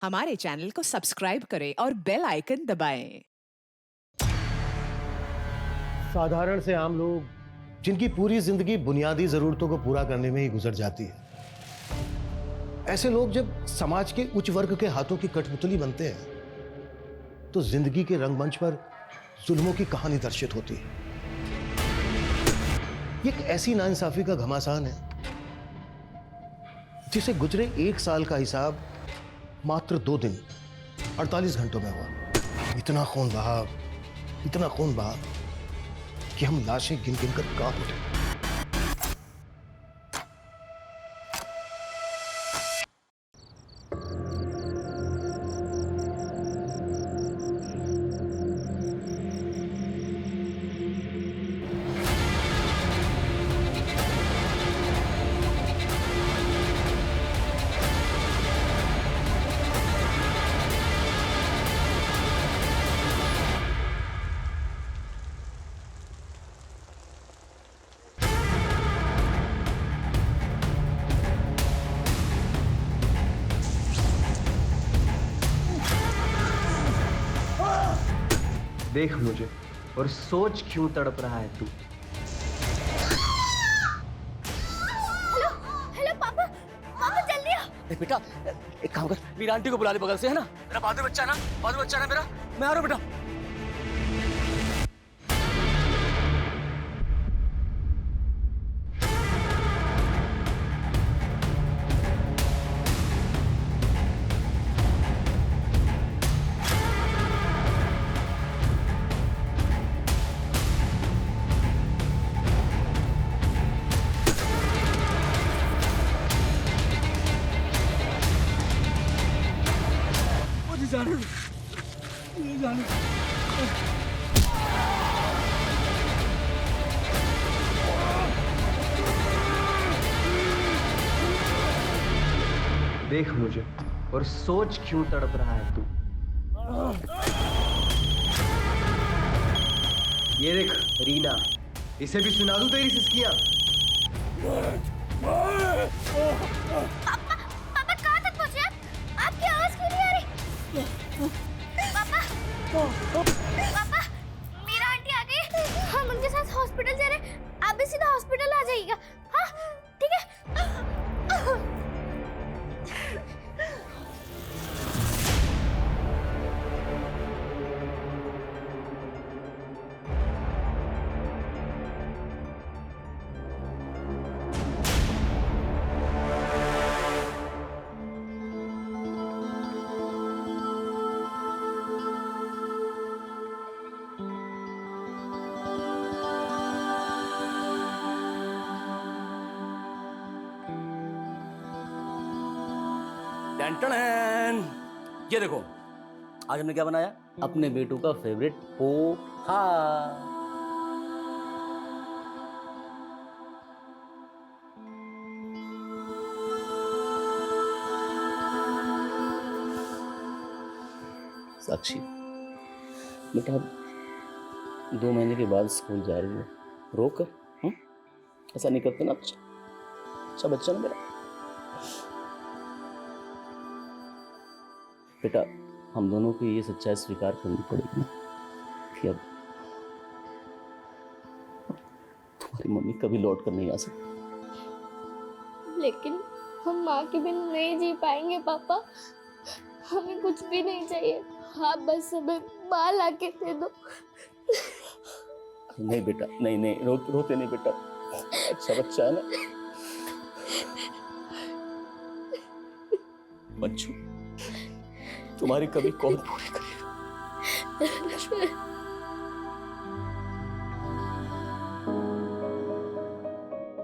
हमारे चैनल को सब्सक्राइब करें और बेल आइकन दबाएं। साधारण से आम लोग जिनकी पूरी जिंदगी बुनियादी जरूरतों को पूरा करने में ही गुजर जाती है, ऐसे लोग जब समाज के उच्च वर्ग के हाथों की कठपुतली बनते हैं तो जिंदगी के रंगमंच पर जुल्मों की कहानी दर्शित होती है। ये एक ऐसी नाइंसाफी का घमासान है जिसे गुजरे 1 साल का हिसाब मात्र 2 दिन 48 घंटों में हुआ। इतना खून बहा कि हम लाशें गिन गिन कर कांप उठे। देख मुझे और सोच क्यों तड़प रहा है तू। हेलो हेलो पापा, पापा जल्दी आओ। बेटा एक काम कर, मीरा आंटी को बुला ले बगल से, है ना? मेरा बहादुर बच्चा ना मेरा, मैं आ रहा हूँ बेटा। देख मुझे और सोच क्यों तड़प रहा है तू। ये देख रीना, इसे भी सुना दूं तेरी सिसकियां। पापा कहाँ तक पहुँचे आप? आपकी आवाज क्यों नहीं आ रही? पापा मीरा आंटी आ गई, हम उनके साथ हॉस्पिटल जा रहे हैं। आप भी सीधा हॉस्पिटल आ जाइएगा, हाँ ठीक है? टन ये देखो, आज हमने क्या बनाया? अपने बेटू का फेवरेट पोहा। साक्षी बेटा, 2 महीने के बाद स्कूल जा रही है, रोकर ऐसा नहीं करते ना। अच्छा बच्चा ना मेरा। बेटा हम दोनों को ये सच्चाई स्वीकार करनी पड़ेगी कि अब तुम्हारी मम्मी कभी लौट कर नहीं आ सकती। लेकिन हम माँ के बिन नहीं जी पाएंगे पापा। हमें कुछ भी नहीं चाहिए, आप बस हमें माँ लाके दे दो। नहीं बेटा, नहीं रोते नहीं बेटा, अच्छा बच्चा है ना। बच्चों तुम्हारी कभी कौन पूरी करेगा?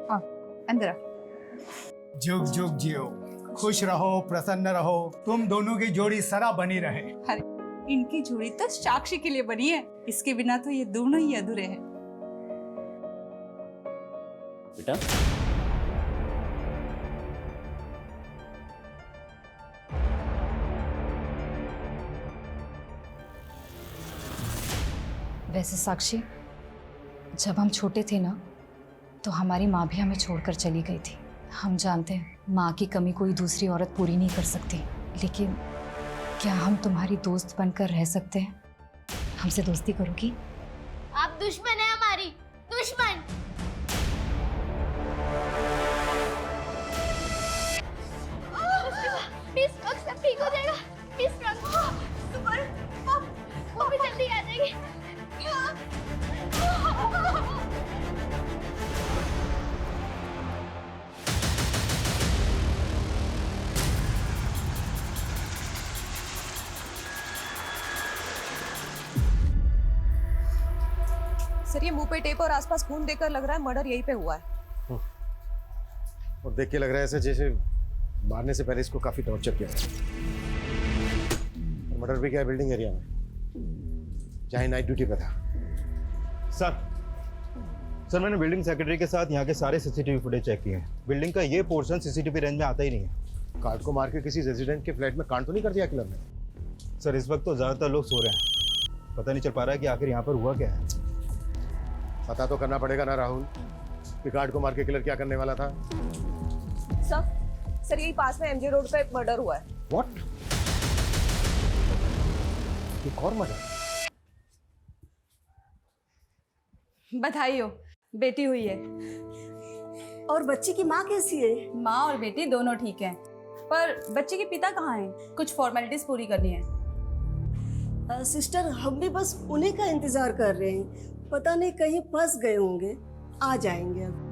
हाँ अंदर। जुग जुग जियो, खुश रहो, प्रसन्न रहो, तुम दोनों की जोड़ी सदा बनी रहे। अरे इनकी जोड़ी तो साक्षी के लिए बनी है, इसके बिना तो ये दोनों ही अधूरे हैं। बेटा वैसे साक्षी, जब हम छोटे थे ना तो हमारी माँ भी हमें छोड़कर चली गई थी। हम जानते हैं माँ की कमी कोई दूसरी औरत पूरी नहीं कर सकती, लेकिन क्या हम तुम्हारी दोस्त बनकर रह सकते हैं? हमसे दोस्ती करोगी? आप दुश्मन है हमारी, दुश्मन। प्लीज सब ठीक हो जाएगा, प्लीज सुपर वो भी जल्दी आ जाएगी। सर ये मुंह पे टेप और आसपास खून देखकर लग रहा है मर्डर यहीं पे हुआ है। और देख के लग रहा है ऐसे जैसे मारने से पहले इसको काफी टॉर्चर किया। मर्डर भी क्या बिल्डिंग एरिया में, जहाँ नाइट ड्यूटी पे था। सर मैंने बिल्डिंग सेक्रेटरी के साथ यहाँ के सारे सीसीटीवी फुटेज चेक किए हैं। बिल्डिंग का ये पोर्शन सीसीटीवी रेंज में आता ही नहीं है। कार्ड को मार के किसी रेजिडेंट के फ्लैट में कांड तो नहीं कर दिया किलर ने? सर इस वक्त तो ज़्यादातर लोग सो रहे हैं, पता नहीं चल पा रहा है कि आखिर यहाँ पर हुआ क्या है। पता तो करना पड़ेगा ना राहुल कि कार्ड को मार के किलर क्या करने वाला था। सर यही पास में एमजे रोड पे मर्डर हुआ है। व्हाट? एक और मर्डर? बधाई हो, बेटी हुई है। और बच्ची की माँ कैसी है? माँ और बेटी दोनों ठीक हैं, पर बच्चे के पिता कहाँ हैं? कुछ फॉर्मेलिटीज पूरी करनी है। सिस्टर हम भी बस उन्हीं का इंतजार कर रहे हैं, पता नहीं कहीं फंस गए होंगे, आ जाएंगे अब।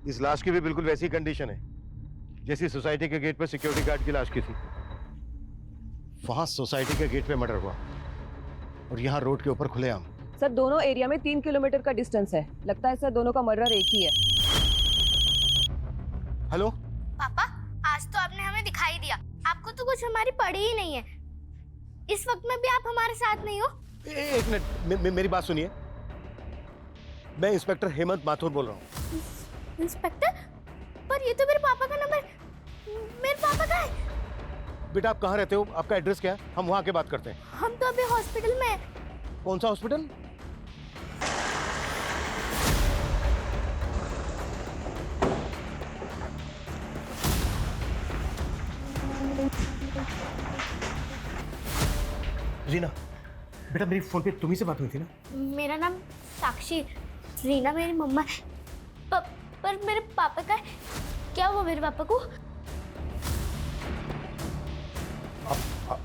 इस लाश की भी बिल्कुल वैसी कंडीशन है जैसी सोसाइटी के गेट पर सिक्योरिटी गार्ड की लाश की थी। वहां सोसाइटी के गेट पे मर्डर हुआ और यहाँ रोड के ऊपर खुलेआम। सर दोनों एरिया में 3 किलोमीटर का डिस्टेंस है, लगता है सर दोनों का मर्डर एक ही है। हेलो पापा, आज तो आपने हमें दिखाई दिया, आपको तो कुछ हमारी पड़ी ही नहीं है। इस वक्त में भी आप हमारे साथ नहीं हो। एक मिनट, मेरी बात सुनिए। मैं इंस्पेक्टर हेमंत माथुर बोल रहा हूँ। इंस्पेक्टर? पर ये तो मेरे पापा का नंबर। मेरे पापा का है। बेटा आप कहाँ रहते हो? आपका एड्रेस क्या है? हम वहाँ के बात करते हैं। हम तो अभी हॉस्पिटल में हैं। कौन सा हॉस्पिटल? रीना, बेटा मेरी फोन पे तुम्ही से बात हुई थी ना? मेरा नाम साक्षी, रीना मेरी मम्मा है। पर मेरे पापा का है। क्या हुआ मेरे पापा को?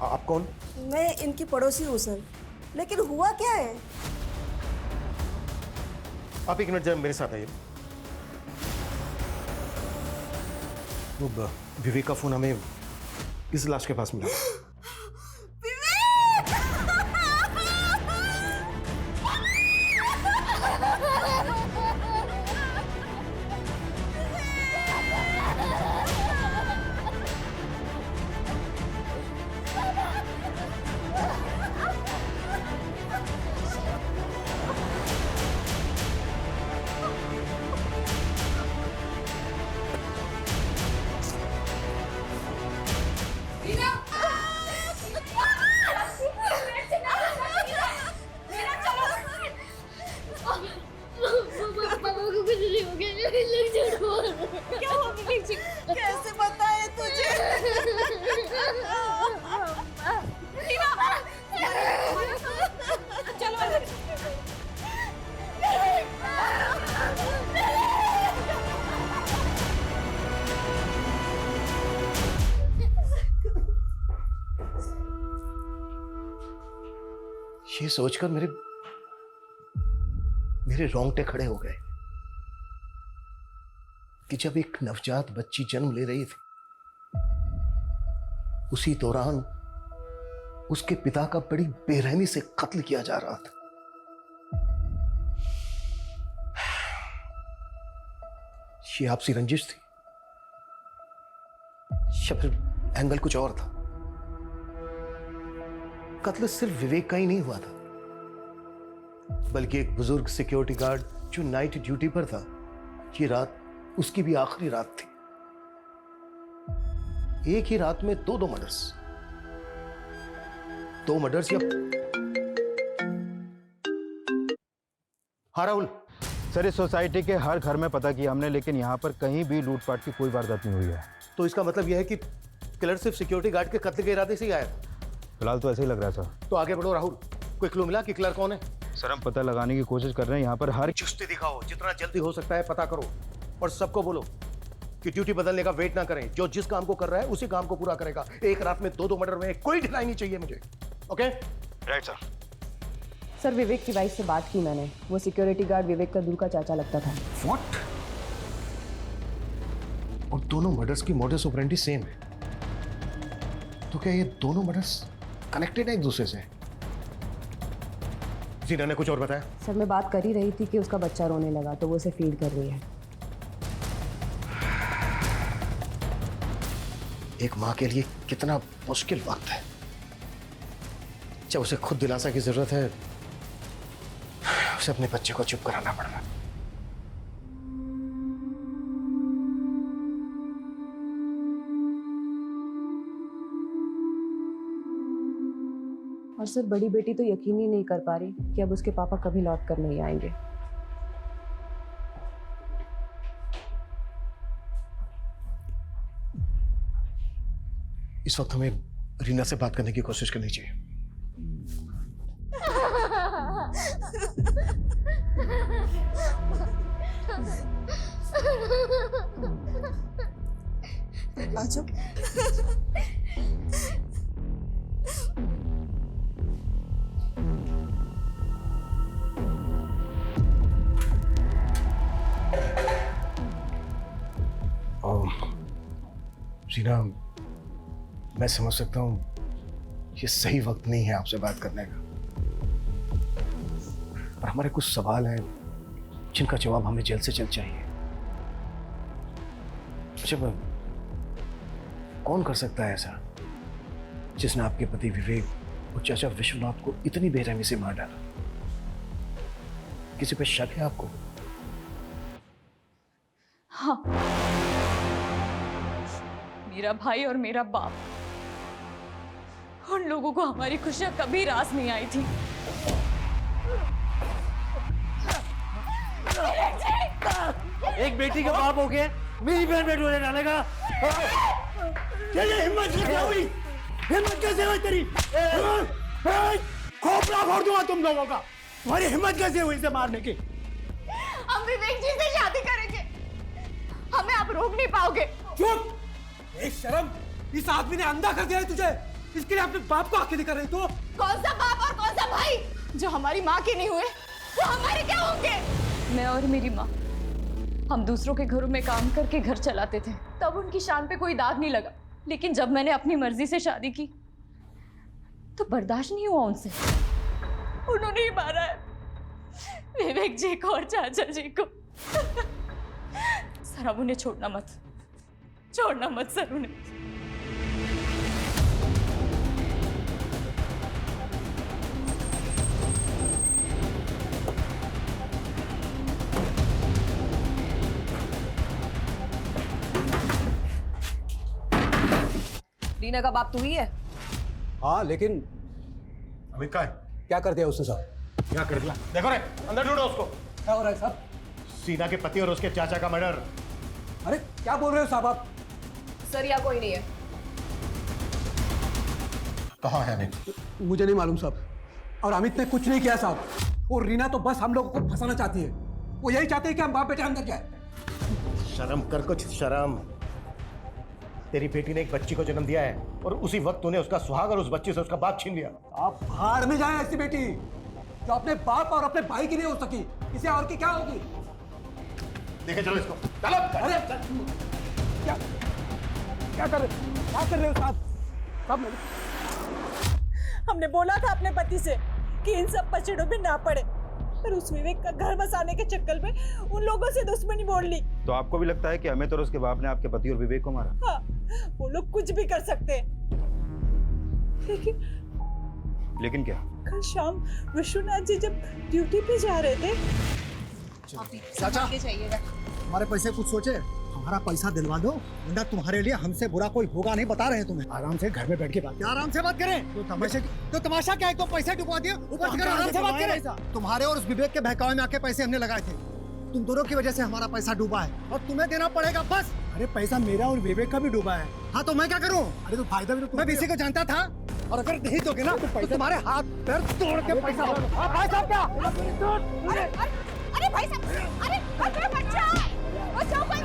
आप कौन? मैं इनकी पड़ोसी हूँ सर, लेकिन हुआ क्या है? आप एक मिनट जरा मेरे साथ आइए। वो विवेक का फोन हमें इस लाश के पास मिला। कैसे बताए तुझे? ये सोचकर मेरे रोंगटे खड़े हो गए कि जब एक नवजात बच्ची जन्म ले रही थी, उसी दौरान उसके पिता का बड़ी बेरहमी से कत्ल किया जा रहा था। ये आपसी रंजिश थी या फिर एंगल कुछ और था? कत्ल सिर्फ विवेक का ही नहीं हुआ था, बल्कि एक बुजुर्ग सिक्योरिटी गार्ड जो नाइट ड्यूटी पर था, ये रात उसकी भी आखिरी रात थी। एक ही रात में दो मर्डर्स या हाँ राहुल, सर इस सोसाइटी के हर घर में पता किया हमने, लेकिन यहाँ पर कहीं भी लूटपाट की कोई वारदात नहीं हुई है। तो इसका मतलब यह है कि किलर सिर्फ सिक्योरिटी गार्ड के कत्ल के इरादे से ही आया था। फिलहाल तो ऐसे ही लग रहा है सर। तो आगे बढ़ो राहुल, कोई क्लू मिला कि किलर कौन है? सर हम पता लगाने की कोशिश कर रहे हैं, यहाँ पर हर चुस्ती दिखाओ, जितना जल्दी हो सकता है पता करो, और सबको बोलो कि ड्यूटी बदलने का वेट ना करें। जो जिस काम को कर रहा है उसी काम को पूरा करेगा। एक रात में 2-2 मर्डर में कोई ढिलाई नहीं चाहिए मुझे। Okay right sir. सर विवेक की वाइफ से बात की मैंने, वो सिक्योरिटी गार्ड विवेक का दूर का चाचा लगता था। व्हाट? और दोनों मर्डर्स की मोडस ऑपरेंडी सेम है, तो क्या ये दोनों मर्डर्स कनेक्टेड है एक दूसरे से? जीना ने कुछ और बताया? सर मैं बात कर ही रही थी कि उसका बच्चा रोने लगा तो वो उसे फीड कर रही है। एक माँ के लिए कितना मुश्किल वक्त है जब उसे खुद दिलासा की जरूरत है, उसे अपने बच्चे को चुप कराना पड़ रहा है। और सर बड़ी बेटी तो यकीन ही नहीं कर पा रही कि अब उसके पापा कभी लौट कर नहीं आएंगे। इस वक्त हमें रीना से बात करने की कोशिश करनी चाहिए। आजो। रीना, मैं समझ सकता हूँ ये सही वक्त नहीं है आपसे बात करने का, पर हमारे कुछ सवाल हैं जिनका जवाब हमें जल्द से जल्द चाहिए। जब कौन कर सकता है ऐसा जिसने आपके पति विवेक और चाचा विश्वनाथ को इतनी बेरहमी से मार डाला? किसी पे शक है आपको? हाँ, मेरा भाई और मेरा बाप, उन लोगों को हमारी खुशियां कभी रास नहीं आई थी। एक बेटी का बाप हो के मेरी बहन पे डोले डाले का? हिम्मत कैसे हुई? हिम्मत कैसे हुई तेरी? खोपड़ा फोड़ दूंगा तुम लोगों का। तुम्हारी हिम्मत कैसे हुई इसे मारने की? हम विवेक जी से शादी करेंगे, हमें आप रोक नहीं पाओगे। चुप! एक शर्म! इस आदमी ने अंधा कर दिया है तुझे, इसके लिए अपने बाप को आंखें दिखा रही तो? कौन सा बाप और कौन सा भाई? जो हमारी माँ के नहीं हुए वो हमारे क्या होंगे? मैं और मेरी माँ, हम दूसरों के घरों में काम करके घर चलाते थे, तब उनकी शान पे कोई दाग नहीं लगा। लेकिन जब मैंने अपनी मर्जी से शादी की तो बर्दाश्त नहीं हुआ उनसे। उन्होंने ही मारा है विवेक जी को और चाचा जी को। सर अब उन्हें छोड़ना मत सर उन्हें। रीना का बाप तू ही है? हाँ, लेकिन अमित का है? क्या कर दिया उसने साहब? क्या कर दिया? देखो रे, अंदर ढूंढो उसको। क्या हो रहा है साहब? सीना के पति और उसके चाचा का मर्डर। अरे क्या बोल रहे हो साहब आप? सर यहाँ कोई नहीं है। कहाँ है अमित? मुझे नहीं मालूम साहब, और अमित ने कुछ नहीं किया साहब। और रीना तो बस हम लोगों को फंसाना चाहती है। वो यही चाहते हैं कि हम बाप बेटे अंदर जाए। शर्म कर, कुछ शर्म। तेरी बेटी ने एक बच्ची को जन्म दिया है और उसी वक्त तूने उसका सुहाग और उस बच्ची से उसका बाप छीन लिया। आप भाड़ में जाए ऐसी बेटी जो अपने बाप और अपने भाई की नहीं हो सकी, इसे और की क्या होगी? देखे चलो इसको। चलो। अरे क्या कर रहे हो साहब? हमने बोला था अपने पति से कि इन सब पचड़ों में ना पड़े, पर उस विवेक का घर बसाने के चक्कर में उन लोगों से दुश्मनी मोड़ ली। तो आपको भी लगता है कि अमित और उसके बाप ने आपके पति और विवेक को मारा? हाँ, वो लोग कुछ भी कर सकते हैं। लेकिन क्या? कल शाम विश्वनाथ जी जब ड्यूटी पे जा रहे थे। चाचा, हमारे पैसे कुछ सोचे? हमारा पैसा दिलवा दो, वरना तुम्हारे लिए हमसे बुरा कोई होगा नहीं, बता रहे हैं तुम्हें। आराम से घर में बैठ के बात। आराम से बात करें। तो तमाशा क्या है? तो पैसे डुबा दिए, ऊपर से आराम से बात करें। तुम्हारे और उस विवेक के बहकावे में आके पैसे हमने लगाए थे, तुम दोनों की वजह से हमारा पैसा डूबा है और तुम्हें देना पड़ेगा बस। अरे पैसा मेरा और विवेक का भी डूबा है। हाँ तो मैं क्या करूँ? अरे तो फायदा भी तो मैं किसी को जानता था, और अगर नहीं दोगे ना तो पैसा तुम्हारे हाथ पैर तोड़ के पैसा भाई साहब क्या? अरे भाई साहब, अरे बच्चा बचाओ भाई,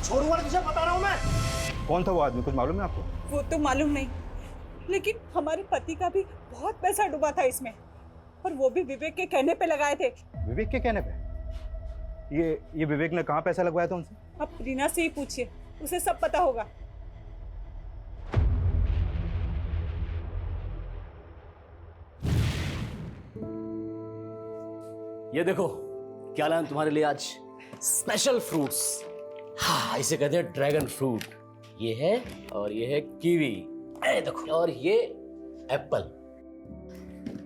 छोड़ू वाले तुझे बता रहा हूँ मैं। कौन था वो आदमी, कुछ मालूम है आपको? वो तो मालूम नहीं, लेकिन हमारे पति का भी बहुत पैसा डूबा था इसमें, और वो भी विवेक के कहने पे लगाए थे। विवेक के कहने पे? ये विवेक ने कहाँ पैसा लगवाया था उनसे? अब रीना से ही पूछिए, उसे सब पता होगा। ये देखो क्या लाया तुम्हारे लिए आज, स्पेशल फ्रूट्स। हाँ, इसे कहते हैं ड्रैगन फ्रूट। ये है, और ये है कीवी, देखो, और ये एप्पल।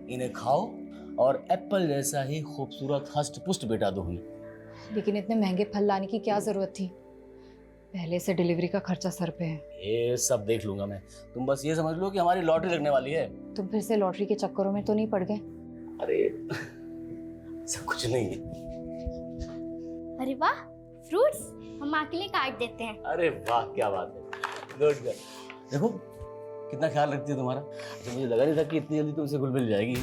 इन्हें खाओ और एप्पल जैसा ही खूबसूरत हष्ट पुष्ट बेटा दो हमें। लेकिन इतने महंगे फल लाने की क्या जरूरत थी? पहले से डिलीवरी का खर्चा सर पे है। ये सब देख लूंगा मैं, तुम बस ये समझ लो कि हमारी लॉटरी लगने वाली है। तुम फिर से लॉटरी के चक्करों में तो नहीं पड़ गए? अरे सब कुछ नहीं है। अरे वाह, फ्रूट्स हम माँ के लिए काट देते हैं। अरे वाह, क्या बात है, गुड गुड। देखो कितना ख्याल रखती है तुम्हारा। अच्छा, मुझे लगा नहीं था कि इतनी जल्दी तुमसे घुल मिल जाएगी।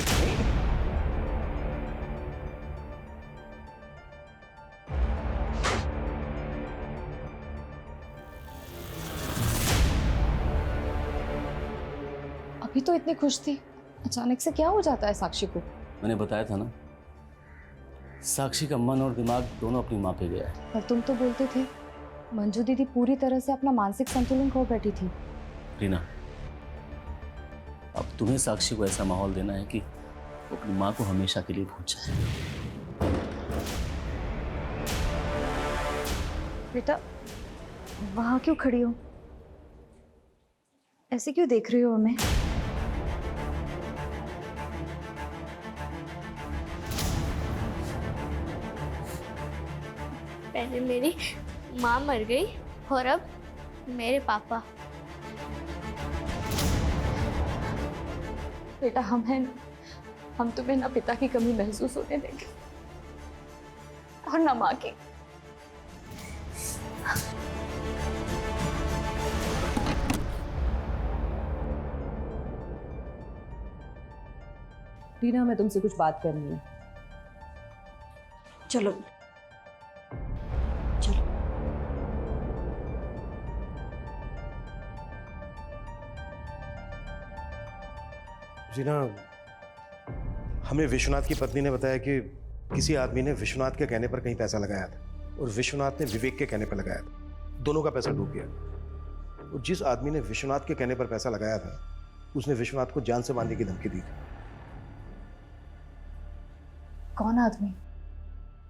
अभी तो इतनी खुश थी, अचानक से क्या हो जाता है साक्षी को? मैंने बताया था ना, साक्षी का मन और दिमाग दोनों अपनी माँ पे गया है। पर तुम तो बोलते थे मंजू दीदी पूरी तरह से अपना मानसिक संतुलन खो बैठी थी। रीना, अब तुम्हें साक्षी को ऐसा माहौल देना है कि वो अपनी माँ को हमेशा के लिए भूल जाए। बेटा, वहां क्यों खड़ी हो? ऐसे क्यों देख रही हो हमें? पहले मेरी माँ मर गई और अब मेरे पापा। बेटा, हम हैं ना, हम तुम्हें ना पिता की कमी महसूस होने देंगे और ना माँ की। रीना, हमें तुमसे कुछ बात करनी है। चलो जीना, हमें विश्वनाथ की पत्नी ने बताया कि किसी आदमी ने विश्वनाथ के कहने पर कहीं पैसा लगाया था और विश्वनाथ ने विवेक के कहने पर लगाया था। दोनों का पैसा डूब गया। और जिस आदमी ने विश्वनाथ के कहने पर पैसा लगाया था, उसने विश्वनाथ को जान से मारने की धमकी दी थी। कौन आदमी?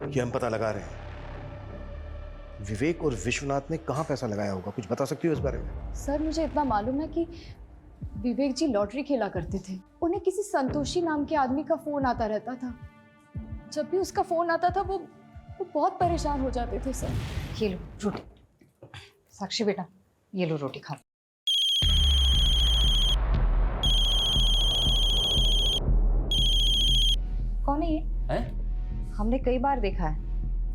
ये हम पता लगा रहे हैं। विवेक और विश्वनाथ ने कहाँ पैसा लगाया होगा, कुछ बता सकती हो इस बारे में? सर, मुझे इतना मालूम है कि विवेक जी लॉटरी खेला करते थे। उन्हें किसी संतोषी नाम के आदमी का फोन आता रहता था। जब भी उसका फोन आता था वो बहुत परेशान हो जाते थे सर। ये लो रोटी। साक्षी बेटा, ये लो रोटी खा। कौन है ये? है? हमने कई बार देखा है,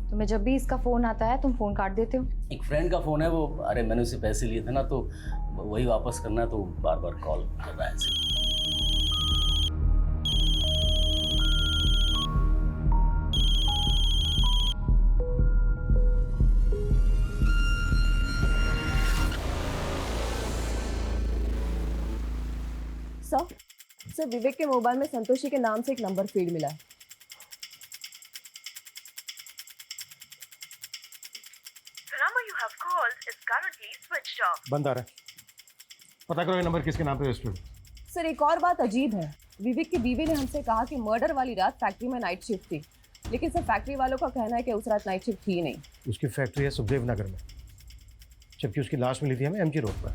तुम्हें जब भी इसका फोन आता है तुम फोन काट देते हो। एक फ्रेंड का फोन है वो। अरे मैंने उससे पैसे लिए थे ना, तो वही वापस करना है, तो बार बार कॉल कर रहा है। सर, विवेक के मोबाइल में संतोषी के नाम से एक नंबर फीड मिला है। बंद आ रहा है, पता करो ये नंबर किसके नाम पे रजिस्टर्ड। सर, एक और बात अजीब है। विवेक की बीवी ने हमसे कहा कि मर्डर वाली रात फैक्ट्री में नाइट शिफ्ट थी, लेकिन सर फैक्ट्री वालों का कहना है कि उस रात नाइट शिफ्ट थी ही नहीं। उसकी फैक्ट्री है सुखदेव नगर में, जबकि उसकी लाश मिली थी हमें एमजी रोड पर।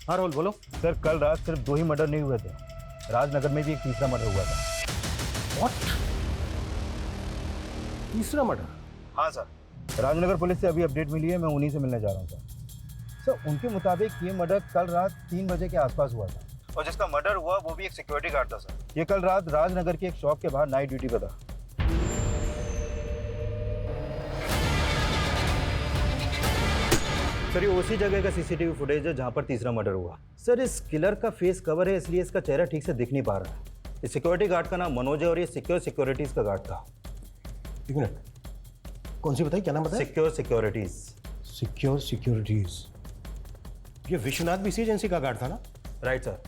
हाँ रोल बोलो। सर, कल रात सिर्फ 2 ही मर्डर नहीं हुए थे, राजनगर में भी एक तीसरा मर्डर हुआ था। व्हाट? तीसरा मर्डर? हाँ सर, राजनगर पुलिस से अभी अपडेट मिली है, मैं उन्हीं से मिलने जा रहा हूँ सर। उनके मुताबिक ये मर्डर कल रात 3 बजे के आसपास हुआ था। और जिसका मर्डर हुआ वो भी एक सिक्योरिटी गार्ड था सर। ये कल रात राजनगर की एक शॉप के बाहर नाइट ड्यूटी पे था। सर ये उसी जगह का सीसीटीवी फुटेज है जहां पर तीसरा मर्डर हुआ। सर इस किलर का फेस कवर है इसलिए इसका चेहरा ठीक से दिख नहीं पा रहा है। इस सिक्योरिटी गार्ड का नाम मनोज है और ये सिक्योरिटीज का गार्ड था। एक मिनट, कौन सी बताई, क्या नाम बताया? सिक्योरिटीज। ये विश्वनाथ भी इसी एजेंसी का गार्ड था ना? Right sir.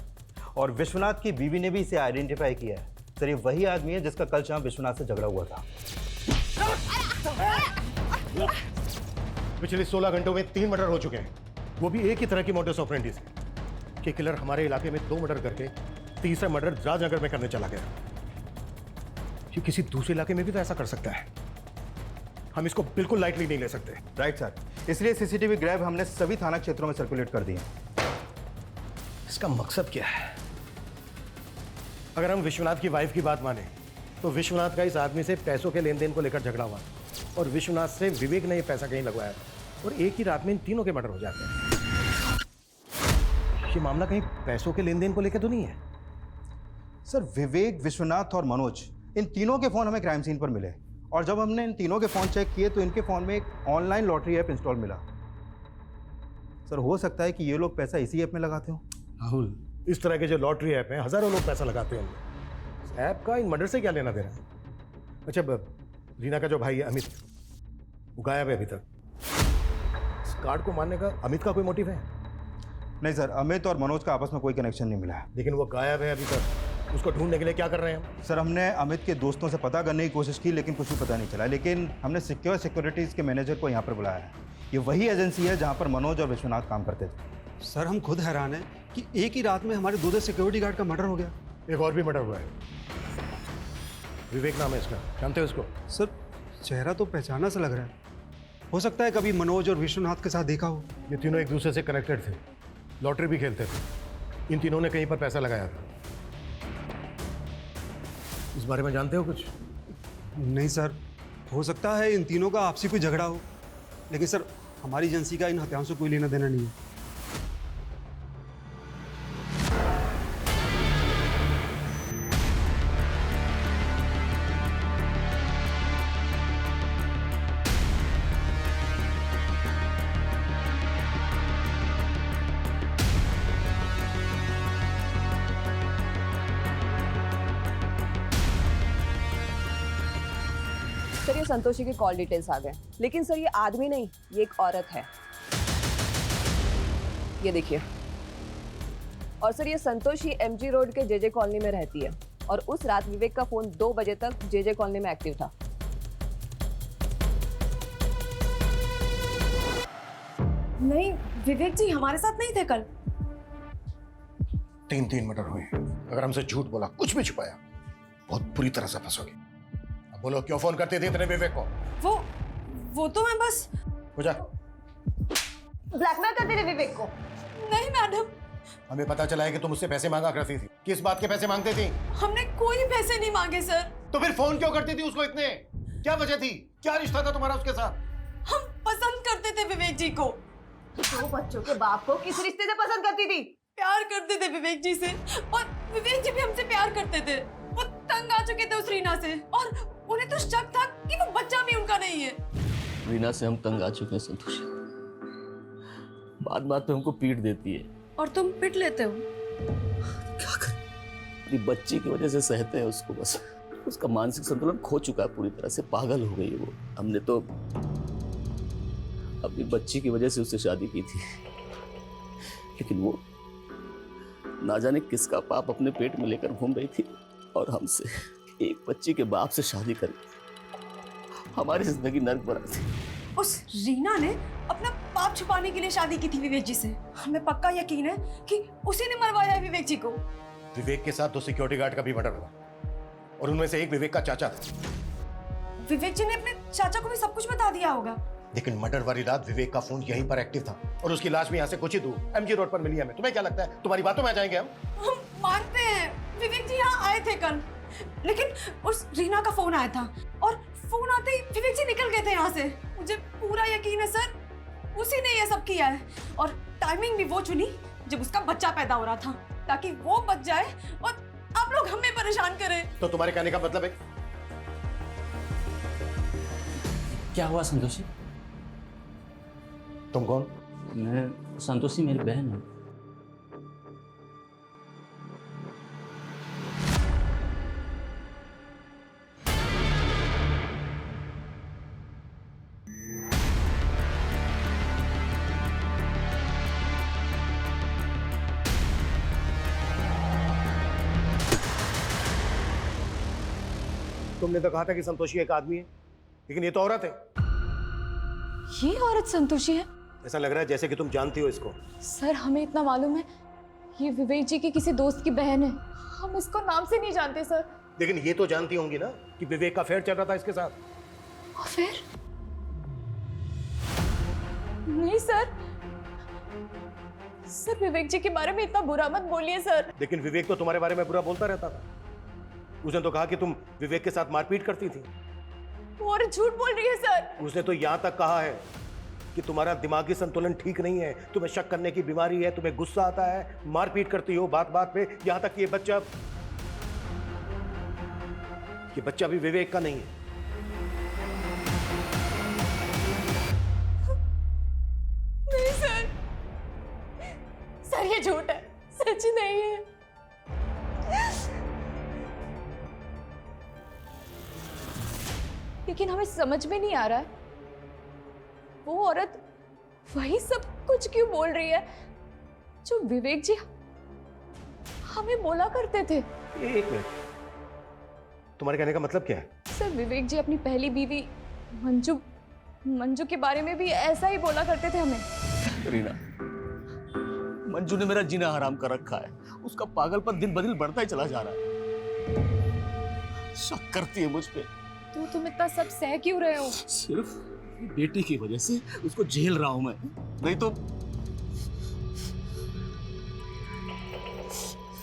और विश्वनाथ की बीवी ने भी इसे आइडेंटिफाई किया है। सर ये वही आदमी है जिसका कल शाम विश्वनाथ से झगड़ा हुआ था। पिछले 16 घंटों में 3 मर्डर हो चुके हैं, वो भी एक ही तरह की मोडस ऑपरेंडी से। कि किलर हमारे इलाके में 2 मर्डर करके तीसरा मर्डर राजनगर में करने चला गया। ये किसी दूसरे इलाके में भी तो ऐसा कर सकता है। हम इसको बिल्कुल लाइटली नहीं ले सकते। राइट सर, इसलिए सीसीटीवी ग्रैब हमने सभी थाना क्षेत्रों में सर्कुलेट कर दिए। इसका मकसद क्या है? अगर हम विश्वनाथ की वाइफ की बात माने तो विश्वनाथ का इस आदमी से पैसों के लेन देन को लेकर झगड़ा हुआ और विश्वनाथ से विवेक ने ये पैसा कहीं लगवाया और एक ही रात में इन तीनों के मर्डर हो जाते हैं। ये मामला कहीं पैसों के लेन देन को लेकर तो नहीं है? सर विवेक, विश्वनाथ और मनोज, इन तीनों के फोन हमें क्राइम सीन पर मिले और जब हमने इन तीनों के फोन चेक किए तो इनके फोन में एक ऑनलाइन लॉटरी ऐप इंस्टॉल मिला। सर हो सकता है कि ये लोग पैसा इसी ऐप में लगाते हो। राहुल, इस तरह के जो लॉटरी ऐप हैं हजारों लोग पैसा लगाते हैं। इस ऐप का इन मर्डर से क्या लेना देना है? अच्छा, रीना का जो भाई है अमित, वो गायब है अभी तक। इस कार्ड को मारने का अमित का कोई मोटिव है? नहीं सर, अमित और मनोज का आपस में कोई कनेक्शन नहीं मिला है। लेकिन वो गायब है अभी तक, उसको ढूंढने के लिए क्या कर रहे हैं हम? सर हमने अमित के दोस्तों से पता करने की कोशिश की लेकिन कुछ भी पता नहीं चला। लेकिन हमने सिक्योरिटीज़ के मैनेजर को यहाँ पर बुलाया है। ये वही एजेंसी है जहाँ पर मनोज और विश्वनाथ काम करते थे। सर हम खुद हैरान हैं कि एक ही रात में हमारे 2 सिक्योरिटी गार्ड का मर्डर हो गया। एक और भी मर्डर हुआ है, विवेक नाम है इसका, जानते हो इसको? सर चेहरा तो पहचाना सा लग रहा है। हो सकता है कभी मनोज और विश्वनाथ के साथ देखा हो। ये तीनों एक दूसरे से कनेक्टेड थे, लॉटरी भी खेलते थे। इन तीनों ने कहीं पर पैसा लगाया था। इस बारे में जानते हो कुछ? नहीं सर, हो सकता है इन तीनों का आपसी कोई झगड़ा हो, लेकिन सर हमारी एजेंसी का इन हत्याओं से कोई लेना देना नहीं है। सर ये संतोषी के कॉल डिटेल्स आ गए, लेकिन सर ये आदमी नहीं, ये एक औरत है। ये देखिए। और सर ये संतोषी एमजी रोड के जेजे कॉलोनी में रहती है और उस रात विवेक का फोन 2 बजे तक जेजे कॉलोनी में एक्टिव था। नहीं, विवेक जी हमारे साथ नहीं थे कल। 3 मर्डर हुए। अगर हमसे झूठ बोला, कुछ भी छुपाया, बहुत बुरी तरह से फंसोगे। अब बोलो, क्यों फोन करते थे इतने विवेक को? वो तो मैं बस हो जा। ब्लैकमेल करते थे विवेक को। नहीं मैडम, हमें पता चला है कि तुम उससे पैसे मांगा करती थी। किस बात के पैसे मांगते थी? हमने कोई पैसे नहीं मांगे सर। तो फिर फोन क्यों करती थी उसको इतने? क्या वजह थी? क्या रिश्ता था तुम्हारा उसके साथ? हम पसंद करते थे विवेक जी को। 2 बच्चों के बाप को किस रिश्ते से पसंद करती थी? प्यार करते थे विवेक जी से और विवेक जी भी हमसे प्यार करते थे। वो तंग आ चुके थे उस रीना से और उन्हें तो शक था कि वो बच्चा भी उनका नहीं है। रीना से हम तंग आ चुके हैं संतोषी। बात पे हमको पीट देती है। और तुम पिट लेते हो। क्या करें? अपनी बच्ची की वजह से सहते हैं उसको बस। उसका मानसिक संतुलन खो चुका है पूरी तरह से, पागल हो गई है वो। हमने तो अपनी बच्ची की वजह से उससे शादी की थी, लेकिन वो ना जाने किसका पाप अपने पेट में लेकर घूम रही थी और हमसे एक बच्ची के बाप से शादी करके हमारी जिंदगी नर्क बना दी। उस रीना ने अपना पाप छुपाने के लिए शादी की थी विवेक जी से। हमें पक्का यकीन है कि उसी ने मरवाया है विवेक जी को। विवेक के साथ 2 सिक्योरिटी गार्ड का भी मर्डर हुआ और उनमें से एक विवेक का चाचा था। विवेक जी ने अपने चाचा को भी सब कुछ बता दिया होगा। लेकिन मर्डर वाली रात विवेक का फोन यहीं पर एक्टिव था और उसकी लाश भी यहाँ से कुछ ही दूर एमजी रोड पर मिली हमें। तुम्हें क्या लगता है तुम्हारी बातों में आ जाएंगे हम मानते हैं विवेक जी यहाँ आए थे कल, लेकिन उस रीना का फोन आया था और फोन आते ही विवेक जी निकल गए थे यहाँ से। मुझे पूरा यकीन है सर, उसी ने ये सब किया है और टाइमिंग भी वो चुनी जब उसका बच्चा पैदा हो रहा था। ताकि वो बच जाए और आप लोग हमें परेशान करें। तो तुम्हारे कहने का मतलब है? क्या हुआ संतोषी? तुम कौन? मैं संतोषी मेरी बहन है। तुमने तो कहा था कि संतोषी एक आदमी है, लेकिन ये तो औरत है। ये औरत संतोषी है? ऐसा लग रहा है जैसे कि तुम जानती हो इसको। सर हमें इतना मालूम है, ये विवेक जी की किसी दोस्त की बहन है। हम इसको नाम से नहीं जानते सर। लेकिन ये तो जानती होंगी ना कि विवेक का अफेयर चल रहा था इसके साथ। अफेयर? नहीं सर, सर विवेक जी के बारे में इतना बुरा मत बोलिए सर। लेकिन विवेक तो तुम्हारे बारे में बुरा बोलता रहता था। उसने तो कहा कि तुम विवेक के साथ मारपीट करती थी। वो और झूठ बोल रही है सर। उसने तो यहाँ तक कहा है कि तुम्हारा दिमागी संतुलन ठीक नहीं है, तुम्हें शक करने की बीमारी है, तुम्हें गुस्सा आता है, मारपीट करती हो बात बात पे, यहाँ तक कि ये बच्चा भी विवेक का नहीं है। नहीं सर, सर ये झूठ है, सच नहीं है। लेकिन हमें समझ में नहीं आ रहा है, वो औरत वही सब कुछ क्यों बोल रही है जो विवेक जी हमें बोला करते थे। एक मिनट, तुम्हारे कहने का मतलब क्या है? सर विवेक जी अपनी पहली बीवी मंजू के बारे में भी ऐसा ही बोला करते थे हमें। रीना, मंजू ने मेरा जीना हराम कर रखा है। उसका पागलपन दिन ब दिन बढ़ता ही चला जा रहा है। शक करती है मुझ पे। तो तुम इतना सब सह क्यों रहे हो? सिर्फ बेटी की वजह से उसको झेल रहा हूं मैं, नहीं तो।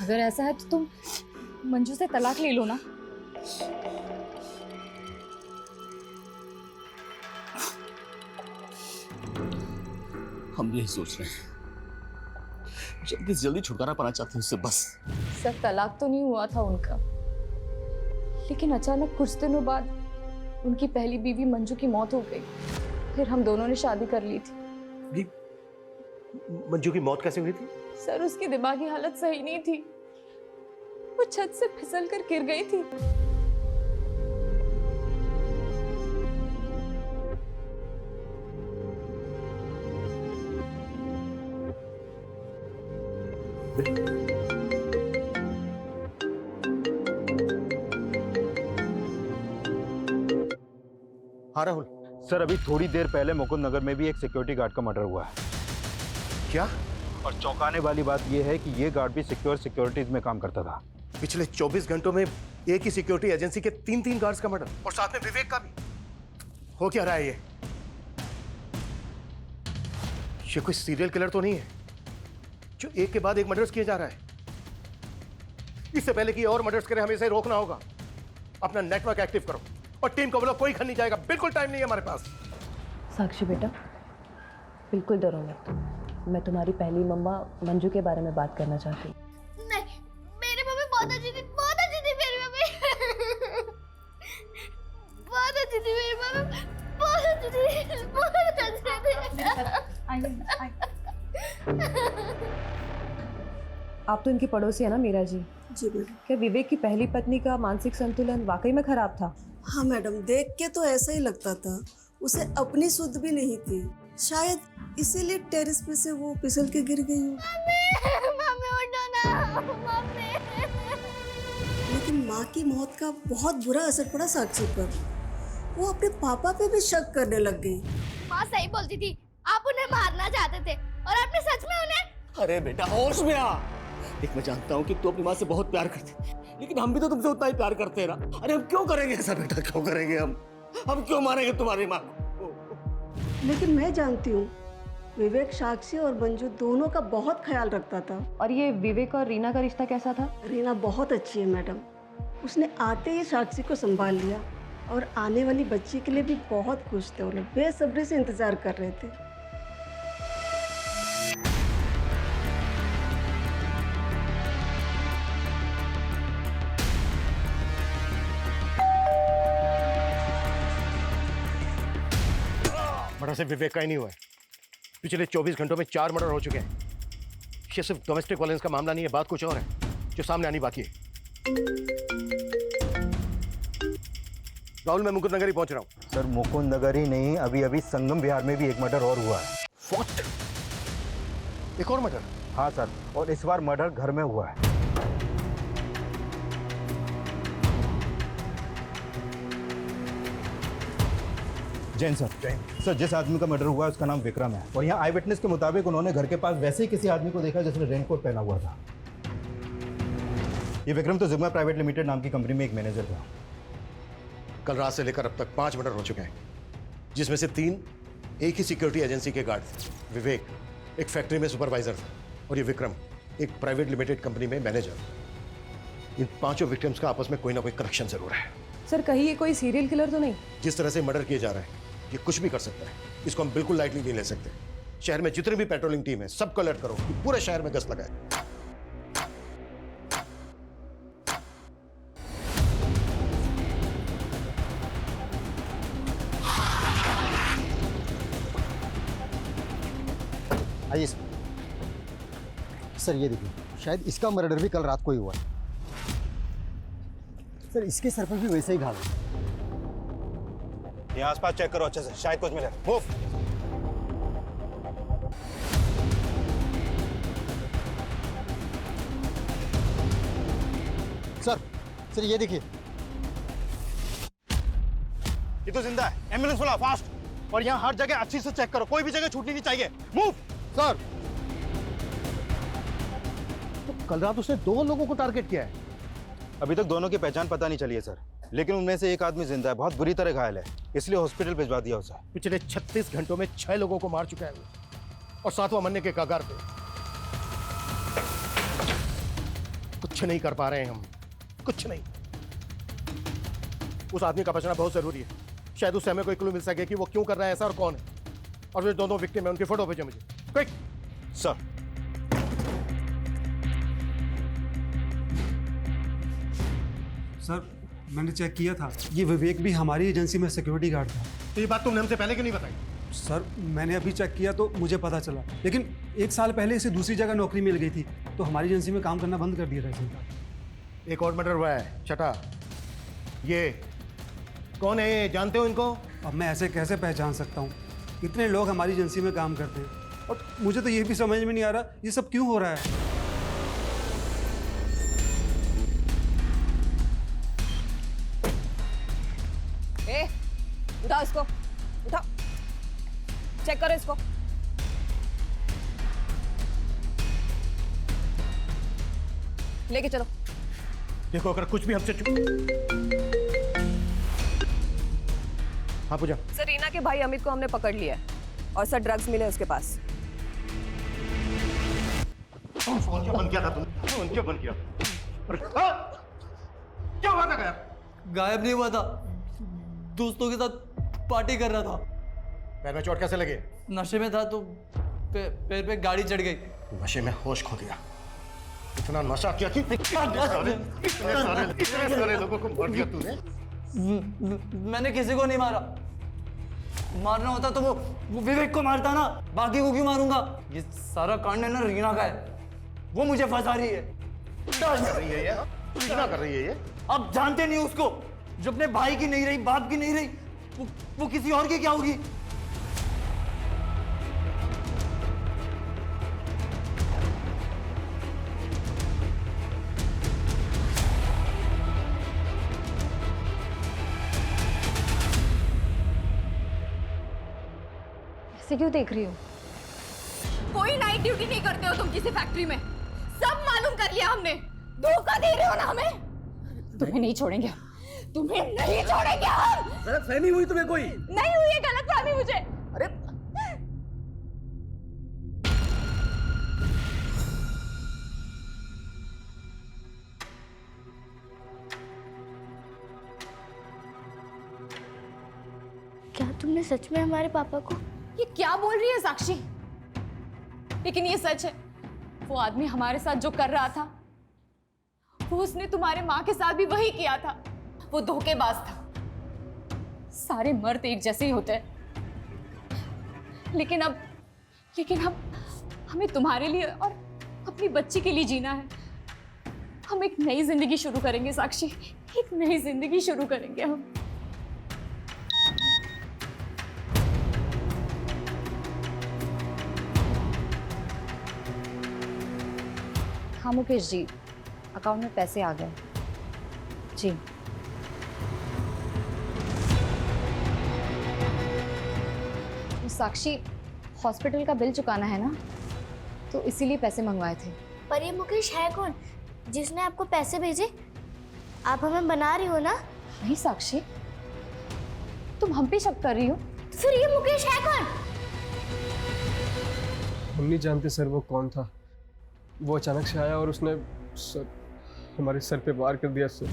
अगर ऐसा है तो तुम मंजू से तलाक ले लो ना। हम यही सोच रहे हैं, जल्दी से जल्दी छुटकारा पाना चाहते हैं उससे, बस। सर तलाक तो नहीं हुआ था उनका, लेकिन अचानक कुछ दिनों बाद उनकी पहली बीवी मंजू की मौत हो गई। फिर हम दोनों ने शादी कर ली थी। मंजू की मौत कैसे हुई थी? सर उसकी दिमागी हालत सही नहीं थी, वो छत से फिसल कर गिर गई थी। हाँ राहुल। सर अभी थोड़ी देर पहले मुकुंद नगर में भी एक सिक्योरिटी गार्ड का मर्डर हुआ है। क्या? और चौंकाने वाली बात यह है कि ये गार्ड भी सिक्योरिटीज में काम करता था। पिछले 24 घंटों में एक ही सिक्योरिटी एजेंसी के 3 गार्ड्स का मर्डर, और साथ में विवेक का भी। हो क्या रहा है ये कोई सीरियल किलर तो नहीं है जो एक के बाद एक मर्डर्स किए जा रहा है? इससे पहले कि और मर्डर्स करे, हमें इसे रोकना होगा। अपना नेटवर्क एक्टिव करो और टीम को बोलो कोई घर नहीं जाएगा, बिल्कुल टाइम नहीं है हमारे पास। साक्षी बेटा, बिल्कुल डरो मत। मैं तुम्हारी पहली मम्मा मंजू के बारे में बात करना चाहती हूँ। नहीं, मेरी मम्मी बहुत अच्छी थी, बहुत अच्छी थी मेरी मम्मी। बहुत अच्छी थी मेरी मम्मी, बहुत अच्छी थी, बहुत अच्छी थी। आप तो इनकी पड़ोसी है ना मीरा जी? जी मैडम। क्या विवेक की पहली पत्नी का मानसिक संतुलन वाकई में खराब था? हाँ मैडम, देख के तो ऐसा ही लगता था। उसे अपनी सुध भी नहीं थी, शायद इसीलिए टेरेस पे से वो फिसल के गिर गई हो। मम्मी उठो ना, मम्मी। लेकिन माँ की मौत का बहुत बुरा असर पड़ा साक्षी पर। वो अपने पापा पे भी शक करने लग गई। माँ सही बोलती थी, आप उन्हें मारना चाहते थे और आपने सच में उन्हें। अरे बेटा होश में आ। देख मैं जानता हूँ कि तू अपनी माँ से बहुत प्यार करती, लेकिन हम भी तो तुमसे उतना ही प्यार करते हैं ना। अरे हम क्यों करेंगे ऐसा बेटा, क्यों करेंगे हम क्यों मारेंगे तुम्हारी माँ को? लेकिन मैं जानती हूँ विवेक साक्षी और मंजू दोनों का बहुत ख्याल रखता था। और ये विवेक और रीना का रिश्ता कैसा था? रीना बहुत अच्छी है मैडम। उसने आते ही साक्षी को संभाल लिया और आने वाली बच्ची के लिए भी बहुत खुश थे। वो लोग बेसब्री से इंतजार कर रहे थे। मर्डर से विवेक का ही नहीं हुआ है। पिछले 24 घंटों में 4 मर्डर हो चुके हैं। ये सिर्फ डोमेस्टिक वायलेंस का मामला नहीं है, बात कुछ और है जो सामने आनी बाकी है। राहुल, मैं मुकुंद नगर ही पहुंच रहा हूँ। सर मुकुंद नगर ही नहीं, अभी अभी संगम विहार में भी एक मर्डर और हुआ है। What? एक और मर्डर? हाँ सर, और इस बार मर्डर घर में हुआ है। जैन सर, सर जिस आदमी का मर्डर हुआ है उसका नाम विक्रम है, और यहाँ आई विटनेस के मुताबिक उन्होंने घर के पास वैसे ही किसी आदमी को देखा जिसने रेनकोट पहना हुआ था। ये विक्रम तो जिग्मा प्राइवेट लिमिटेड नाम की कंपनी में एक मैनेजर था। कल रात से लेकर अब तक 5 मर्डर हो चुके हैं, जिसमें से 3 एक ही सिक्योरिटी एजेंसी के गार्ड थे। विवेक एक फैक्ट्री में सुपरवाइजर था, और ये विक्रम एक प्राइवेट लिमिटेड कंपनी में मैनेजर। इन 5 विक्टिम्स का आपस में कोई ना कोई कनेक्शन जरूर है। सर कहीं ये कोई सीरियल किलर तो नहीं? जिस तरह से मर्डर किए जा रहे हैं, ये कुछ भी कर सकता है। इसको हम बिल्कुल लाइटली नहीं ले सकते। शहर में जितनी भी पेट्रोलिंग टीम है, सबको अलर्ट करो कि पूरे शहर में गश्त लगाए। आइए सर, ये देखिए, शायद इसका मर्डर भी कल रात को ही हुआ है। सर इसके सर पर भी वैसे ही घाव है। यहाँ आसपास चेक करो अच्छे से, शायद कुछ मिले। मूव। सर ये देखिए, ये तो जिंदा है। एम्बुलेंस बुलाओ फास्ट, और यहाँ हर जगह अच्छी से चेक करो, कोई भी जगह छूटनी नहीं चाहिए। मूव। सर तो कल रात उसने 2 लोगों को टारगेट किया है। अभी तक दोनों की पहचान पता नहीं चली है सर, लेकिन उनमें से एक आदमी जिंदा है, बहुत बुरी तरह घायल है, इसलिए हॉस्पिटल भिजवा दिया उसे। पिछले 36 घंटों में 6 लोगों को मार चुका है वो, और 7वां मरने के कगार पे। कुछ नहीं कर पा रहे हैं हम, कुछ नहीं। उस आदमी का बचना बहुत जरूरी है। शायद उससे हमें कोई क्लू मिल सके कि वो क्यों कर रहा है ऐसा और कौन है। और वे दोनों विक्टिम है, उनकी फोटो भेजो मुझे क्विक। सर सर मैंने चेक किया था, ये विवेक भी हमारी एजेंसी में सिक्योरिटी गार्ड था। तो ये बात तुमने हमसे पहले क्यों नहीं बताई? सर मैंने अभी चेक किया तो मुझे पता चला, लेकिन 1 साल पहले इसे दूसरी जगह नौकरी मिल गई थी, तो हमारी एजेंसी में काम करना बंद कर दिया था इसने। एक और मर्डर हुआ है, छठा। ये कौन है, ये जानते हो इनको? अब मैं ऐसे कैसे पहचान सकता हूँ? इतने लोग हमारी एजेंसी में काम करते हैं, और मुझे तो ये भी समझ में नहीं आ रहा ये सब क्यों हो रहा है। उठाओ इसको, उठाओ, चेक करो इसको। लेके चलो। देखो अगर कुछ भी हमसे हाँ पूजा। सर रीना के भाई अमित को हमने पकड़ लिया है, और सर ड्रग्स मिले उसके पास। फोन क्यों बंद किया था तुमने? फोन क्यों बंद किया? क्या हुआ था गायब? गायब नहीं हुआ था, दोस्तों के साथ पार्टी कर रहा था। पैर में चोट कैसे लगे? नशे में था तो पैर पे गाड़ी चढ़ गई। नशे में होश खो गया। इतना नशा किया कि इतने सारे लोगों को मार दिया तूने। मैंने किसी को नहीं मारा, मारना होता तो वो विवेक को मारता ना, बाकी को क्यों मारूंगा? ये सारा कांड है ना रीना का है, वो मुझे फंसा रही है। रीना कर रही है ये। अब जानते नहीं उसको, जो अपने भाई की नहीं रही, बाप की नहीं रही, वो किसी और की क्या होगी? ऐसे क्यों देख रही हो? कोई नाइट ड्यूटी नहीं करते हो तुम किसी फैक्ट्री में, सब मालूम कर लिया हमने। धोखा दे रहे हो ना हमें। तुम्हें नहीं छोड़ेंगे, तुम्हें नहीं छोड़ेंगे हम। गलतफहमी हुई तुम्हें कोई? नहीं हुई है गलतफहमी मुझे। अरे क्या तुमने सच में हमारे पापा को? ये क्या बोल रही है साक्षी? लेकिन ये सच है, वो आदमी हमारे साथ जो कर रहा था, वो उसने तुम्हारे माँ के साथ भी वही किया था। वो धोखेबाज था। सारे मर्द एक जैसे ही होते हैं, लेकिन अब हमें तुम्हारे लिए और अपनी बच्ची के लिए जीना है। हम एक नई जिंदगी शुरू करेंगे साक्षी, एक नई जिंदगी शुरू करेंगे हम। हाँ मुकेश जी, अकाउंट में पैसे आ गए जी। तो साक्षी, हॉस्पिटल का बिल चुकाना है ना, तो इसीलिए पैसे मंगवाए थे। पर ये मुकेश है कौन जिसने आपको पैसे भेजे? आप हमें बना रही हो ना? नहीं साक्षी, तुम हम पे शक कर रही हो। तो फिर ये मुकेश है कौन? हम नहीं जानते सर वो कौन था। वो अचानक से आया और उसने हमारे सर पे वार कर दिया सर।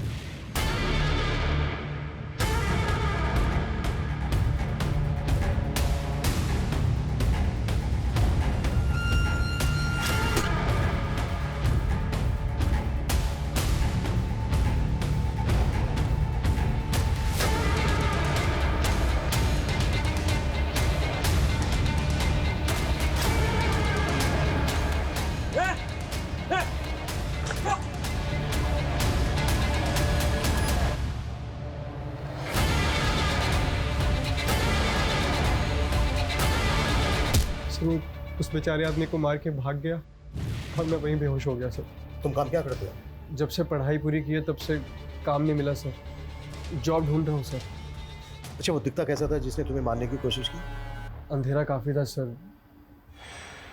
उस बेचारे आदमी को मार के भाग गया और मैं वहीं बेहोश हो गया सर। तुम काम क्या करते हो? जब से पढ़ाई पूरी की है तब से काम नहीं मिला सर। जॉब ढूंढ रहा हूँ सर। अच्छा, वो दिखता कैसा था जिसने तुम्हें मारने की कोशिश की? अंधेरा काफ़ी था सर,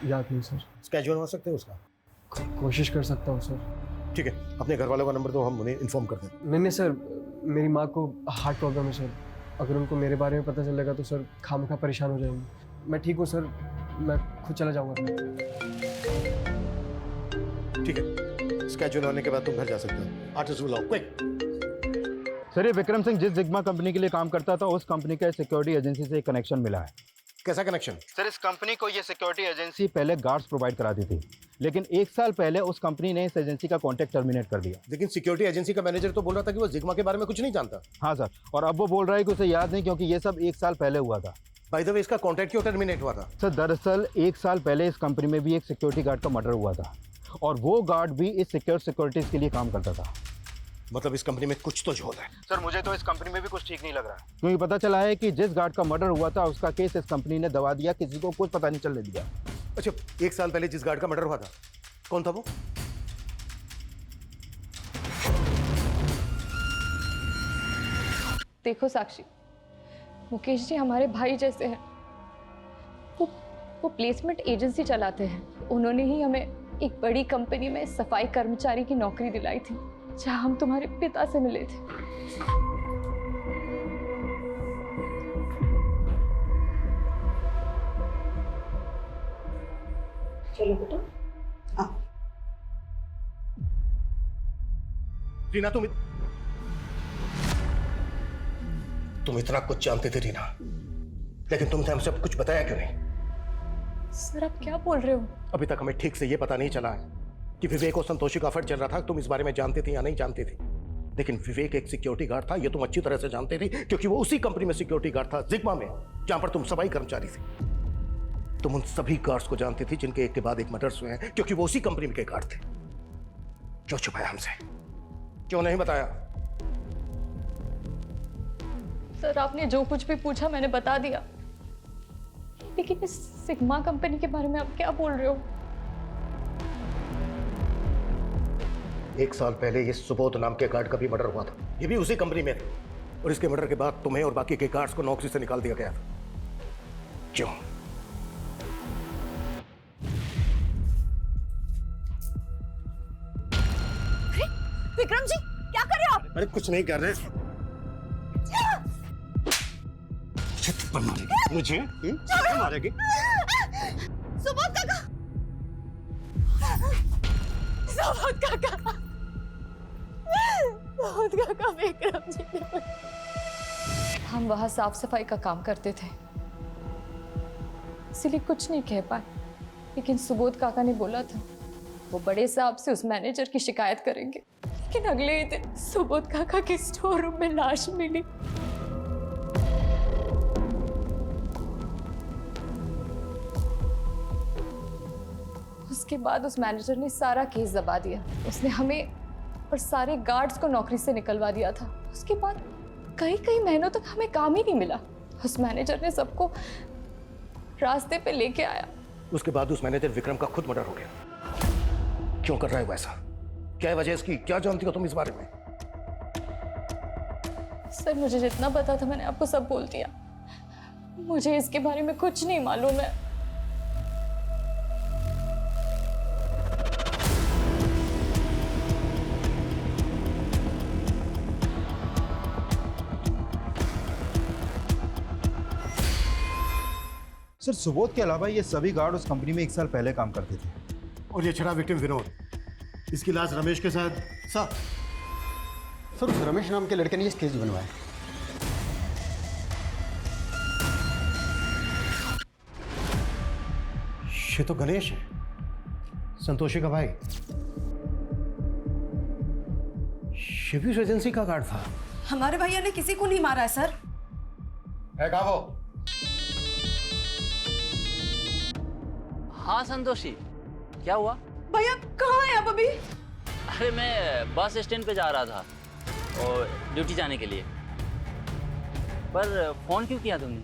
याद नहीं सर। स्केड्यूल बना सकते हो उसका? कोशिश कर सकता हूँ सर। ठीक है, अपने घर वालों का नंबर दो, हम उन्हें इन्फॉर्म कर दें। नहीं सर, मेरी माँ को हार्ट प्रॉब्लम है सर। अगर उनको मेरे बारे में पता चलेगा तो सर खामखा परेशान हो जाएंगे। मैं ठीक हूँ सर, मैं खुद चला जाऊँगा। ठीक है, स्केड्यूल होने के बाद तुम घर जा सकते हो। आर्टिस्ट बुलाओ, क्विक। सर, ये विक्रम सिंह जिस जिग्मा कंपनी के लिए काम करता था, उस कंपनी का सिक्योरिटी एजेंसी से एक कनेक्शन मिला है। कैसा कनेक्शन? सर, इस कंपनी को ये सिक्योरिटी एजेंसी पहले गार्ड्स प्रोवाइड कराती थी, लेकिन 1 साल पहले उस कंपनी ने इस एजेंसी का कॉन्ट्रैक्ट टर्मिनेट कर दिया। लेकिन सिक्योरिटी एजेंसी का मैनेजर तो बोल रहा था कि वो जिग्मा के बारे में कुछ नहीं जानता। हाँ सर, और अब वो बोल रहा है कि उसे याद नहीं, क्योंकि ये सब 1 साल पहले हुआ था। बाय द वे, इसका कॉन्ट्रैक्ट क्यों टर्मिनेट हुआ था? सर, दरअसल 1 साल पहले इस कंपनी में भी एक सिक्योरिटी गार्ड का मर्डर हुआ था, और वो गार्ड भी इस सिक्योरिटीज के लिए काम करता था। मतलब इस कंपनी में कुछ तो झोल है। सर, मुझे तो इस कंपनी में भी कुछ ठीक नहीं लग रहा है, क्योंकि पता चला है कि जिस गार्ड का मर्डर हुआ था उसका केस इस कंपनी ने दबा दिया, किसी को कुछ पता नहीं चलने दिया। अच्छा, 1 साल पहले जिस गार्ड का मर्डर हुआ था, कौन था वो? देखो साक्षी, मुकेश जी हमारे भाई जैसे हैं। वो प्लेसमेंट एजेंसी चलाते हैं। उन्होंने ही हमें एक बड़ी कंपनी में सफाई कर्मचारी की नौकरी दिलाई थी, जहां हम तुम्हारे पिता से मिले थे। चलो बेटा। रीना, तुम इतना कुछ जानते थे रीना, लेकिन तुमने हमसे कुछ बताया क्यों नहीं? सर, आप क्या बोल रहे हो? अभी तक हमें ठीक से ये पता नहीं चला है कि विवेक और संतोषी का अफेयर चल रहा था। तुम इस बारे में जानते थे या नहीं जानते थे? लेकिन विवेक एक सिक्योरिटी गार्ड था, ये तुम अच्छी तरह से जानते थे, क्योंकि वो उसी कंपनी में सिक्योरिटी गार्ड था, जिग्मा में, जहां पर तुम सफाई कर्मचारी थे। तुम उन सभी गार्ड्स को जानती थी जिनके एक के बाद एक मर्डर्स हुए हैं, क्योंकि वो उसी कंपनी के गार्ड थे। क्यों छुपाया हमसे? क्यों नहीं बताया? सर, आपने जो कुछ भी पूछा मैंने बता दिया, लेकिन इस सिग्मा कंपनी के बारे में आप क्या बोल रहे हो? 1 साल पहले ये सुबोध नाम के गार्ड का भी मर्डर हुआ था, ये भी उसी कंपनी में थे, और इसके मर्डर के बाद तुम्हें और बाकी के गार्ड्स को नौकरी से निकाल दिया गया था। क्यों? विक्रम जी, क्या कर रहे हो आप? अरे कुछ नहीं कर रहे। मुझे मारेगी? सुबोध काका, सुबोध काका, सुबोध काका, विक्रम जी ने। हम वहाँ साफ सफाई का काम करते थे, इसलिए कुछ नहीं कह पाए, लेकिन सुबोध काका ने बोला था वो बड़े साहब से उस मैनेजर की शिकायत करेंगे। लेकिन अगले ही दिन सुबोध काका के स्टोर रूम में लाश मिली। उसके बाद उस मैनेजर ने सारा केस दबा दिया। उसने हमें और सारे गार्ड्स को नौकरी से निकलवा दिया था। उसके बाद कई महीनों तक हमें काम ही नहीं मिला। उस मैनेजर ने सबको रास्ते पे लेके आया। उसके बाद उस मैनेजर विक्रम का खुद मर्डर हो गया। क्यों कर रहा है वो ऐसा? क्या है वजह इसकी? क्या जानती हो तुम इस बारे में? सर, मुझे जितना पता था मैंने आपको सब बोल दिया। मुझे इसके बारे में कुछ नहीं मालूम है। सर, सुबोध के अलावा ये सभी गार्ड उस कंपनी में 1 साल पहले काम करते थे। और ये छड़ा विक्टिम विनोद, इसकी लाश रमेश के साथ सर उस रमेश नाम के लड़के ने ये स्केच बनवाया। ये तो गणेश है, संतोषी का भाई। ये भी उस एजेंसी का गार्ड था। हमारे भैया ने किसी को नहीं मारा है सर। है कहाँ वो? हाँ संतोषी, क्या हुआ? भैया कहाँ है आप अभी? अरे मैं बस स्टैंड पे जा रहा था और ड्यूटी जाने के लिए। पर फोन क्यों किया तुमने?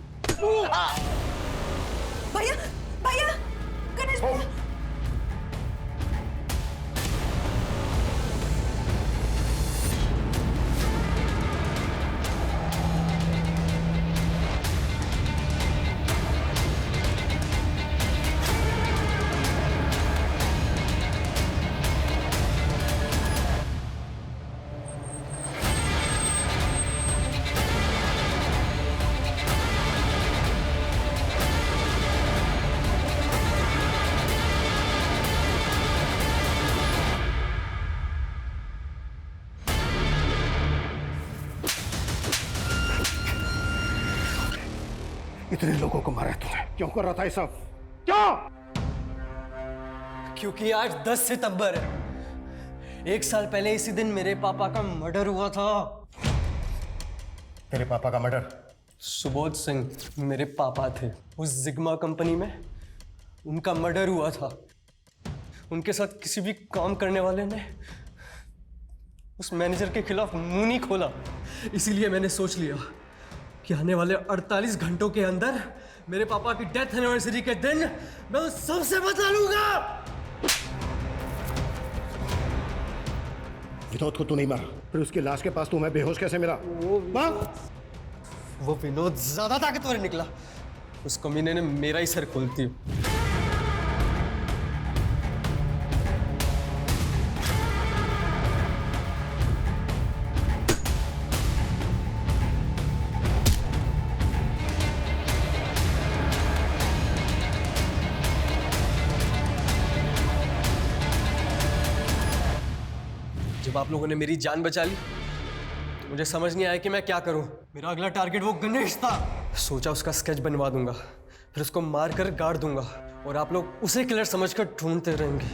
भैया भैया गणेश भैया। इतने लोगों को मारा है तूने, क्यों कर रहा था ये सब? क्यों? क्योंकि आज 10 सितंबर है। 1 साल पहले इसी दिन मेरे पापा का मर्डर हुआ था। तेरे पापा का मर्डर? सुबोध सिंह मेरे पापा थे। उस जिग्मा कंपनी में उनका मर्डर हुआ था। उनके साथ किसी भी काम करने वाले ने उस मैनेजर के खिलाफ मुंह नहीं खोला। इसीलिए मैंने सोच लिया कि आने वाले 48 घंटों के अंदर मेरे पापा की डेथ एनिवर्सरी के दिन मैं उन सबसे बदला लूंगा। विनोद को तू नहीं मारा, फिर उसकी लाश के पास तू मैं बेहोश कैसे मिला? वो विनोद ज्यादा ताकतवर निकला। उस कमीने ने मेरा ही सर खोल दिया। जब आप लोगों ने मेरी जान बचा ली तो मुझे समझ नहीं आया कि मैं क्या करूं। मेरा अगला टारगेट वो गणेश था। सोचा उसका स्केच बनवा दूंगा, फिर उसको मार कर गाड़ दूंगा और आप लोग उसे किलर समझकर ढूंढते रहेंगे।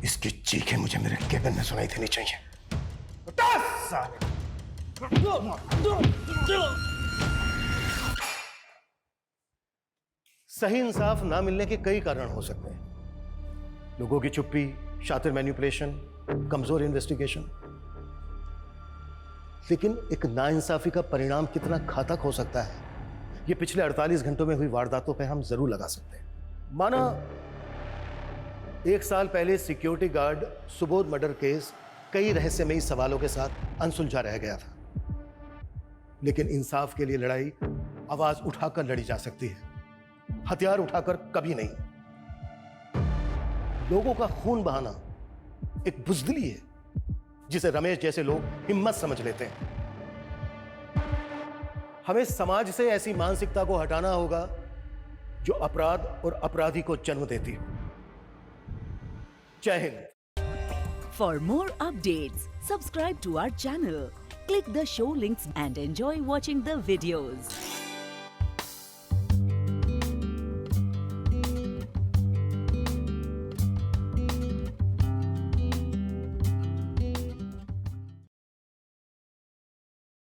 इसकी चीखें मुझे मेरे केबिन में सुनाई देनी चाहिए। सही इंसाफ ना मिलने के कई कारण हो सकते हैं। लोगों की चुप्पी, शातिर मैनिपुलेशन, कमजोर इन्वेस्टिगेशन। लेकिन एक नाइंसाफी का परिणाम कितना घातक हो सकता है, ये पिछले 48 घंटों में हुई वारदातों पे हम जरूर लगा सकते हैं। माना 1 साल पहले security guard Subodh murder case कई रहस्यमयी सवालों के साथ अनसुलझा रह गया था, लेकिन इंसाफ के लिए लड़ाई आवाज उठाकर लड़ी जा सकती है, हथियार उठाकर कभी नहीं। लोगों का खून बहाना एक बुज़दिली है जिसे रमेश जैसे लोग हिम्मत समझ लेते हैं। हमें समाज से ऐसी मानसिकता को हटाना होगा जो अपराध और अपराधी को जन्म देती हो। जय Hind. For more updates, subscribe to our channel, click the show links and enjoy watching the videos.